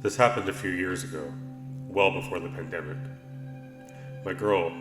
This happened a few years ago, well before the pandemic. My girl,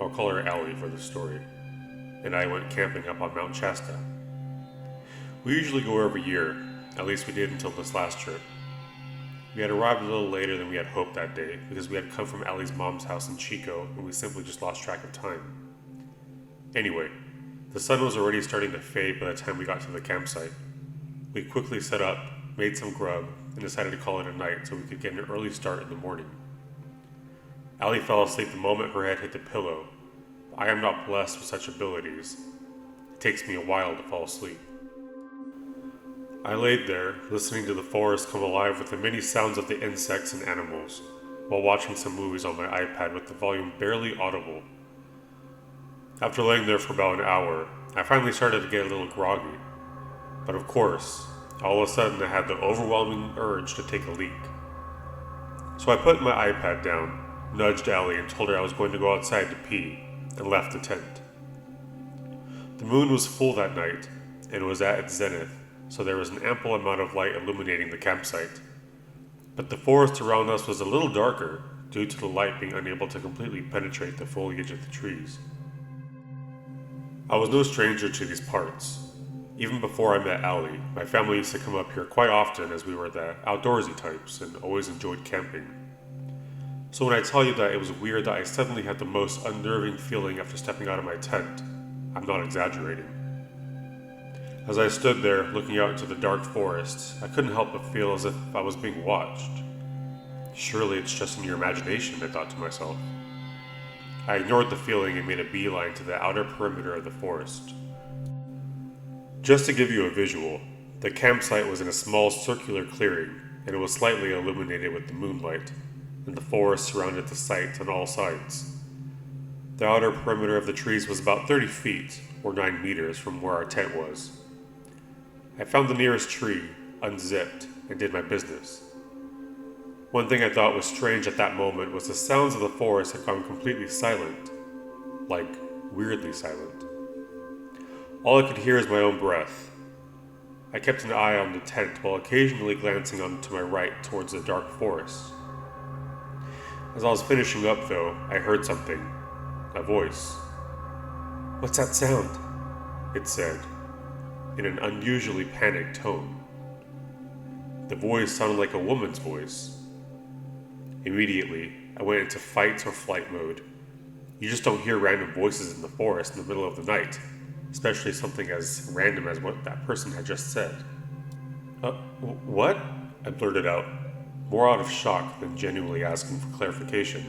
I'll call her Allie for the story, and I went camping up on Mount Shasta. We usually go every year, at least we did until this last trip. We had arrived a little later than we had hoped that day because we had come from Allie's mom's house in Chico and we simply just lost track of time. Anyway, the sun was already starting to fade by the time we got to the campsite. We quickly set up, made some grub, and decided to call it a night so we could get an early start in the morning. Allie fell asleep the moment her head hit the pillow. I am not blessed with such abilities. It takes me a while to fall asleep. I laid there, listening to the forest come alive with the many sounds of the insects and animals, while watching some movies on my iPad with the volume barely audible. After laying there for about an hour, I finally started to get a little groggy. But of course, all of a sudden I had the overwhelming urge to take a leak. So I put my iPad down, nudged Allie and told her I was going to go outside to pee, and left the tent. The moon was full that night, and was at its zenith, so there was an ample amount of light illuminating the campsite. But the forest around us was a little darker due to the light being unable to completely penetrate the foliage of the trees. I was no stranger to these parts. Even before I met Allie, my family used to come up here quite often as we were the outdoorsy types and always enjoyed camping. So when I tell you that it was weird that I suddenly had the most unnerving feeling after stepping out of my tent, I'm not exaggerating. As I stood there looking out into the dark forest, I couldn't help but feel as if I was being watched. Surely it's just in your imagination, I thought to myself. I ignored the feeling and made a beeline to the outer perimeter of the forest. Just to give you a visual, the campsite was in a small circular clearing, and it was slightly illuminated with the moonlight, and the forest surrounded the site on all sides. The outer perimeter of the trees was about 30 feet, or 9 meters, from where our tent was. I found the nearest tree, unzipped, and did my business. One thing I thought was strange at that moment was the sounds of the forest had gone completely silent, like weirdly silent. All I could hear is my own breath. I kept an eye on the tent while occasionally glancing onto my right towards the dark forest. As I was finishing up, though, I heard something. A voice. "What's that sound?" it said, in an unusually panicked tone. The voice sounded like a woman's voice. Immediately, I went into fight or flight mode. You just don't hear random voices in the forest in the middle of the night, especially something as random as what that person had just said. What? I blurted out, more out of shock than genuinely asking for clarification.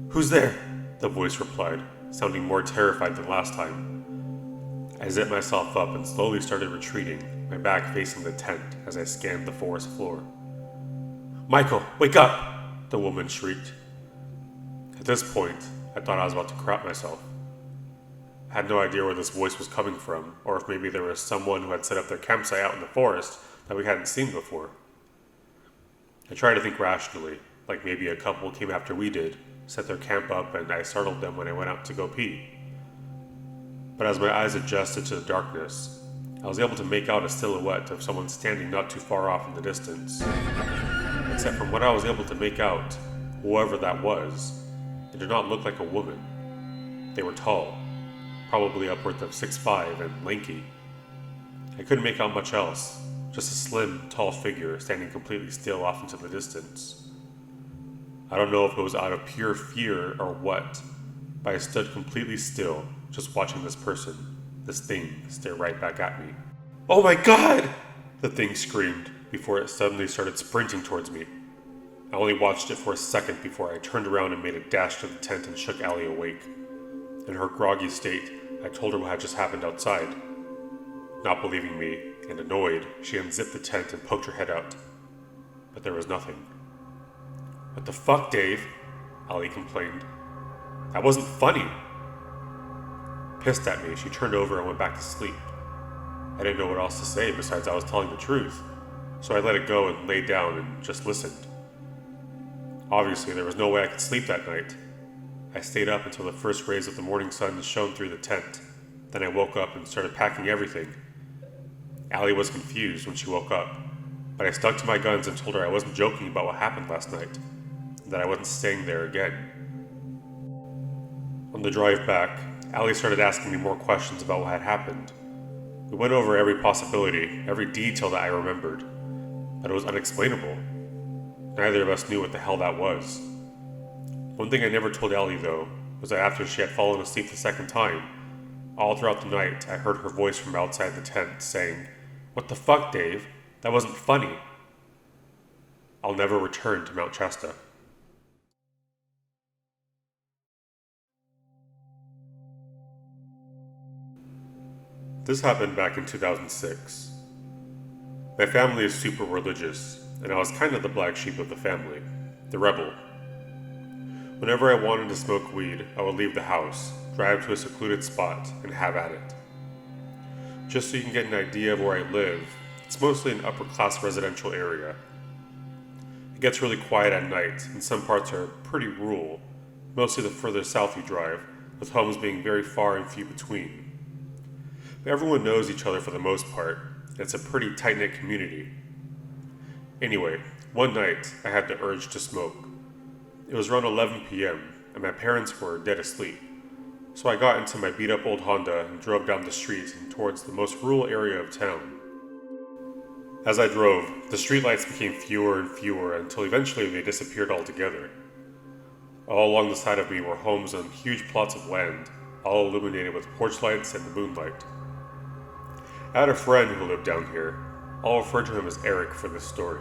"Who's there?" the voice replied, sounding more terrified than last time. I zipped myself up and slowly started retreating, my back facing the tent as I scanned the forest floor. "Michael, wake up!" the woman shrieked. At this point, I thought I was about to crap myself. I had no idea where this voice was coming from, or if maybe there was someone who had set up their campsite out in the forest that we hadn't seen before. I tried to think rationally, like maybe a couple came after we did, set their camp up, and I startled them when I went out to go pee. But as my eyes adjusted to the darkness, I was able to make out a silhouette of someone standing not too far off in the distance. Except from what I was able to make out, whoever that was, it did not look like a woman. They were tall, probably upwards of 6'5" and lanky. I couldn't make out much else, just a slim, tall figure standing completely still off into the distance. I don't know if it was out of pure fear or what, but I stood completely still, just watching this person, this thing, stare right back at me. "Oh my God!" the thing screamed before it suddenly started sprinting towards me. I only watched it for a second before I turned around and made a dash to the tent and shook Allie awake. In her groggy state, I told her what had just happened outside. Not believing me, and annoyed, she unzipped the tent and poked her head out. But there was nothing. "What the fuck, Dave?" Allie complained. "That wasn't funny." Pissed at me, she turned over and went back to sleep. I didn't know what else to say besides I was telling the truth, so I let it go and laid down and just listened. Obviously, there was no way I could sleep that night. I stayed up until the first rays of the morning sun shone through the tent. Then I woke up and started packing everything. Allie was confused when she woke up. but I stuck to my guns and told her I wasn't joking about what happened last night, and that I wasn't staying there again. On the drive back, Allie started asking me more questions about what had happened. We went over every possibility, every detail that I remembered, but it was unexplainable. Neither of us knew what the hell that was. One thing I never told Allie, though, was that after she had fallen asleep the second time, all throughout the night I heard her voice from outside the tent saying, "What the fuck, Dave? That wasn't funny." I'll never return to Mount Shasta. This happened back in 2006. My family is super religious, and I was kind of the black sheep of the family, the rebel. Whenever I wanted to smoke weed, I would leave the house, drive to a secluded spot, and have at it. Just so you can get an idea of where I live, it's mostly an upper-class residential area. It gets really quiet at night, and some parts are pretty rural, mostly the further south you drive, with homes being very far and few between. But everyone knows each other for the most part, and it's a pretty tight-knit community. Anyway, one night I had the urge to smoke. It was around 11 p.m., and my parents were dead asleep, so I got into my beat-up old Honda and drove down the street and towards the most rural area of town. As I drove, the streetlights became fewer and fewer until eventually they disappeared altogether. All along the side of me were homes on huge plots of land, all illuminated with porch lights and the moonlight. I had a friend who lived down here. I'll refer to him as Eric for this story.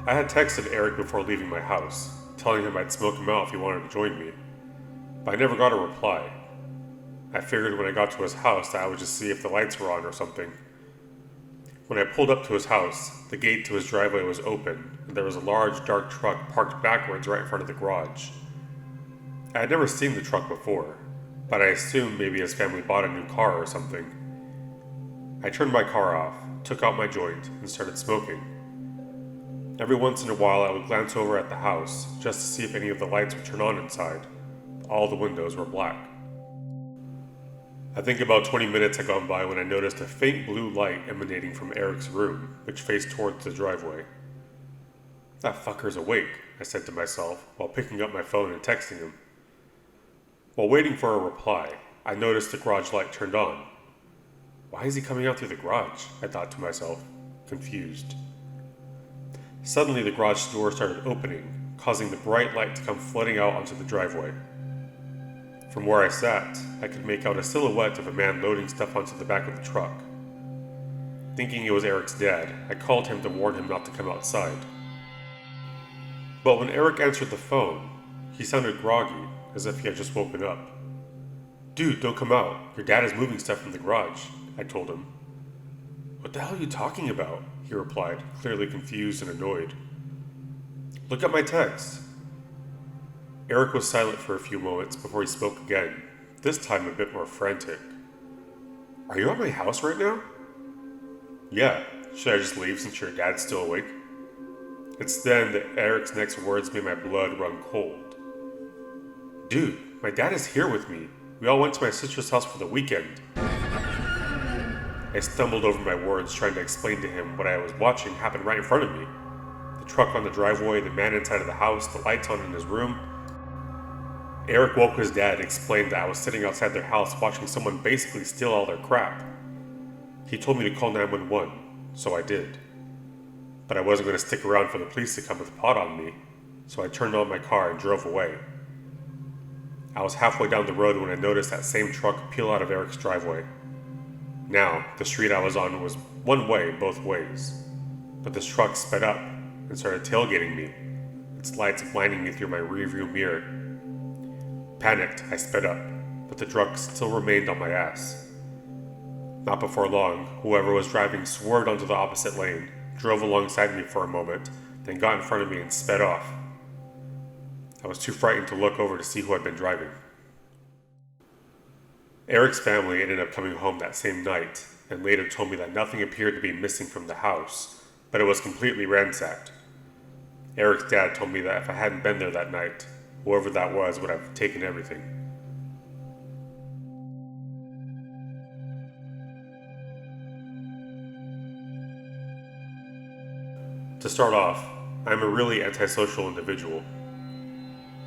I had texted Eric before leaving my house, telling him I'd smoke him out if he wanted to join me, but I never got a reply. I figured when I got to his house that I would just see if the lights were on or something. When I pulled up to his house, the gate to his driveway was open, and there was a large dark truck parked backwards right in front of the garage. I had never seen the truck before, but I assumed maybe his family bought a new car or something. I turned my car off, took out my joint, and started smoking. Every once in a while I would glance over at the house, just to see if any of the lights would turn on inside. All the windows were black. I think about 20 minutes had gone by when I noticed a faint blue light emanating from Eric's room, which faced towards the driveway. "That fucker's awake," I said to myself, while picking up my phone and texting him. While waiting for a reply, I noticed the garage light turned on. Why is he coming out through the garage? I thought to myself, confused. Suddenly the garage door started opening, causing the bright light to come flooding out onto the driveway. From where I sat, I could make out a silhouette of a man loading stuff onto the back of the truck. Thinking it was Eric's dad, I called him to warn him not to come outside. But when Eric answered the phone, he sounded groggy, as if he had just woken up. "Dude, don't come out. Your dad is moving stuff from the garage," I told him. "What the hell are you talking about?" he replied, clearly confused and annoyed. "Look at my text." Eric was silent for a few moments before he spoke again, this time a bit more frantic. "Are you at my house right now?" "Yeah. Should I just leave since your dad's still awake?" It's then that Eric's next words made my blood run cold. "Dude, my dad is here with me. We all went to my sister's house for the weekend." I stumbled over my words, trying to explain to him what I was watching happen right in front of me. The truck on the driveway, the man inside of the house, the lights on in his room. Eric woke his dad and explained that I was sitting outside their house watching someone basically steal all their crap. He told me to call 911, so I did. But I wasn't going to stick around for the police to come with a pot on me, so I turned on my car and drove away. I was halfway down the road when I noticed that same truck peel out of Eric's driveway. Now, the street I was on was one way both ways, but this truck sped up and started tailgating me, its lights blinding me through my rearview mirror. Panicked, I sped up, but the truck still remained on my ass. Not before long, whoever was driving swerved onto the opposite lane, drove alongside me for a moment, then got in front of me and sped off. I was too frightened to look over to see who had been driving. Eric's family ended up coming home that same night, and later told me that nothing appeared to be missing from the house, but it was completely ransacked. Eric's dad told me that if I hadn't been there that night, whoever that was would have taken everything. To start off, I am a really antisocial individual.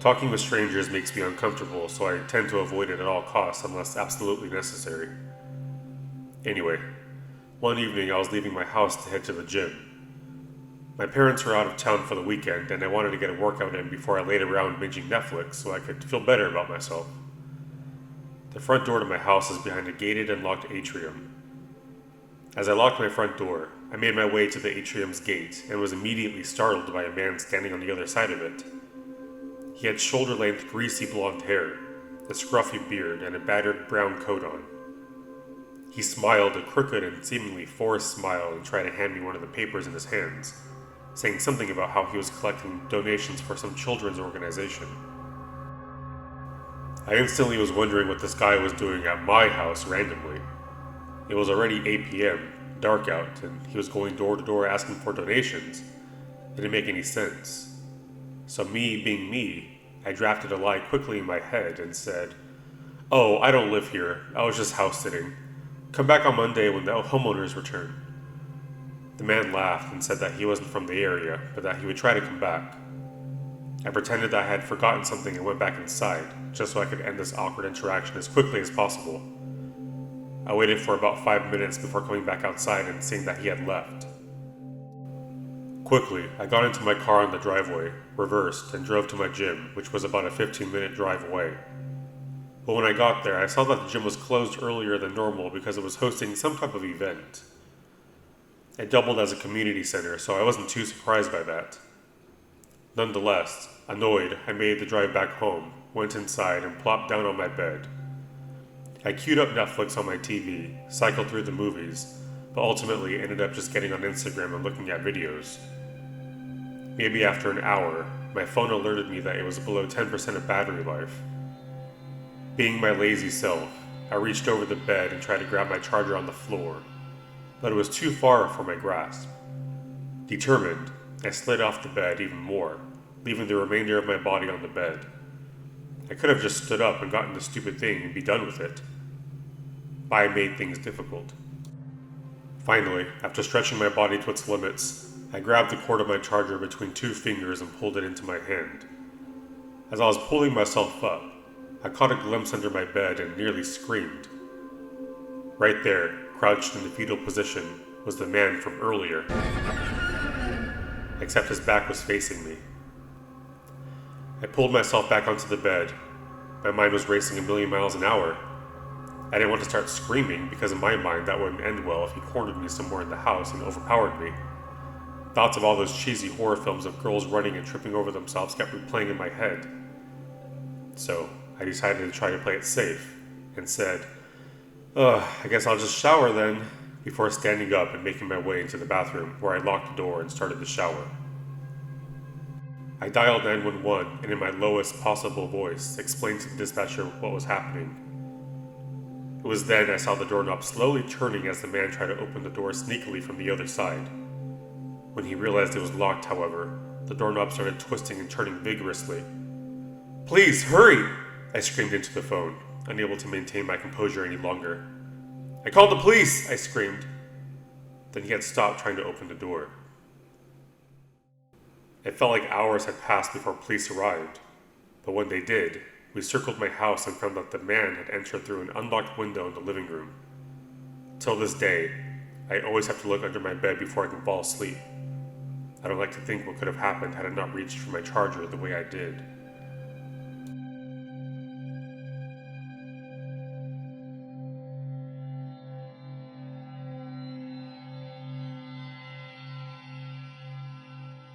Talking with strangers makes me uncomfortable, so I tend to avoid it at all costs unless absolutely necessary. Anyway, one evening I was leaving my house to head to the gym. My parents were out of town for the weekend, and I wanted to get a workout in before I laid around binging Netflix so I could feel better about myself. The front door to my house is behind a gated and locked atrium. As I locked my front door, I made my way to the atrium's gate and was immediately startled by a man standing on the other side of it. He had shoulder-length, greasy blonde hair, a scruffy beard, and a battered brown coat on. He smiled a crooked and seemingly forced smile and tried to hand me one of the papers in his hands, saying something about how he was collecting donations for some children's organization. I instantly was wondering what this guy was doing at my house randomly. It was already 8 p.m., dark out, and he was going door to door asking for donations. It didn't make any sense. So me being me, I drafted a lie quickly in my head and said, "Oh, I don't live here. I was just house sitting. Come back on Monday when the homeowners return." The man laughed and said that he wasn't from the area, but that he would try to come back. I pretended that I had forgotten something and went back inside, just so I could end this awkward interaction as quickly as possible. I waited for about 5 minutes before coming back outside and seeing that he had left. Quickly, I got into my car on the driveway, reversed, and drove to my gym, which was about a 15-minute drive away. But when I got there, I saw that the gym was closed earlier than normal because it was hosting some type of event. It doubled as a community center, so I wasn't too surprised by that. Nonetheless, annoyed, I made the drive back home, went inside, and plopped down on my bed. I queued up Netflix on my TV, cycled through the movies, but ultimately ended up just getting on Instagram and looking at videos. Maybe after an hour, my phone alerted me that it was below 10% of battery life. Being my lazy self, I reached over the bed and tried to grab my charger on the floor, but it was too far for my grasp. Determined, I slid off the bed even more, leaving the remainder of my body on the bed. I could have just stood up and gotten the stupid thing and be done with it. But I made things difficult. Finally, after stretching my body to its limits, I grabbed the cord of my charger between 2 fingers and pulled it into my hand. As I was pulling myself up, I caught a glimpse under my bed and nearly screamed. Right there, crouched in the fetal position, was the man from earlier, except his back was facing me. I pulled myself back onto the bed. My mind was racing a million miles an hour. I didn't want to start screaming because in my mind that wouldn't end well if he cornered me somewhere in the house and overpowered me. Thoughts of all those cheesy horror films of girls running and tripping over themselves kept replaying in my head. So I decided to try to play it safe and said, I guess I'll just shower then, before standing up and making my way into the bathroom where I locked the door and started the shower. I dialed 911 and in my lowest possible voice explained to the dispatcher what was happening. It was then I saw the doorknob slowly turning as the man tried to open the door sneakily from the other side. When he realized it was locked, however, the doorknob started twisting and turning vigorously. "Please, hurry!" I screamed into the phone, unable to maintain my composure any longer. "I called the police!" I screamed. Then he had stopped trying to open the door. It felt like hours had passed before police arrived, but when they did, we circled my house and found that the man had entered through an unlocked window in the living room. Till this day, I always have to look under my bed before I can fall asleep. I don't like to think what could have happened had I not reached for my charger the way I did.